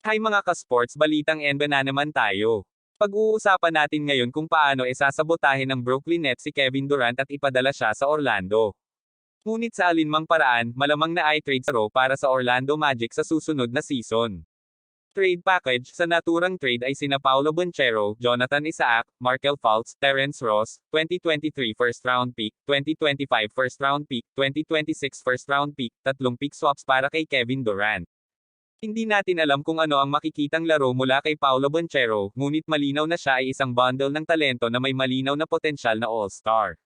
Hi mga ka-sports, balitang NBA na naman tayo. Pag-uusapan natin ngayon kung paano sasabotahin ng Brooklyn Nets si Kevin Durant at ipadala siya sa Orlando. Ngunit sa alinmang paraan, malamang na i-trade sa Ro para sa Orlando Magic sa susunod na season. Trade package sa naturang trade ay sina Paolo Banchero, Jonathan Isaac, Markel Fultz, Terrence Ross, 2023 first round pick, 2025 first round pick, 2026 first round pick, 3 pick swaps para kay Kevin Durant. Hindi natin alam kung ano ang makikitang laro mula kay Paolo Banchero, ngunit malinaw na siya ay isang bundle ng talento na may malinaw na potensyal na all-star.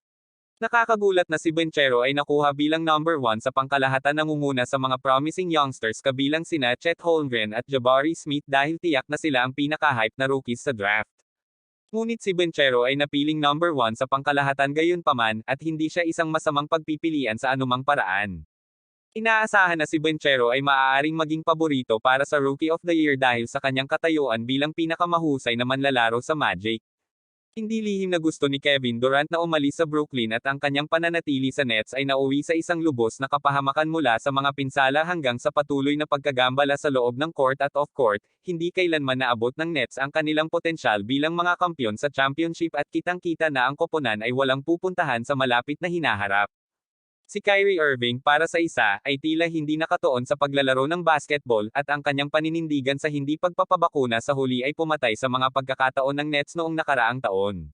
Nakakagulat na si Banchero ay nakuha bilang number 1 sa pangkalahatan nangunguna sa mga promising youngsters kabilang sina Chet Holmgren at Jabari Smith dahil tiyak na sila ang pinaka-hype na rookies sa draft. Ngunit si Banchero ay napiling number 1 sa pangkalahatan gayunpaman, at hindi siya isang masamang pagpipilian sa anumang paraan. Inaasahan na si Banchero ay maaaring maging paborito para sa Rookie of the Year dahil sa kanyang katayuan bilang pinakamahusay na manlalaro sa Magic. Hindi lihim na gusto ni Kevin Durant na umalis sa Brooklyn at ang kanyang pananatili sa Nets ay nauwi sa isang lubos na kapahamakan mula sa mga pinsala hanggang sa patuloy na pagkagambala sa loob ng court at off-court. Hindi kailanman naabot ng Nets ang kanilang potensyal bilang mga kampiyon sa championship at kitang-kita na ang koponan ay walang pupuntahan sa malapit na hinaharap. Si Kyrie Irving, para sa isa, ay tila hindi nakatuon sa paglalaro ng basketball, at ang kanyang paninindigan sa hindi pagpapabakuna sa huli ay pumatay sa mga pagkakataon ng Nets noong nakaraang taon.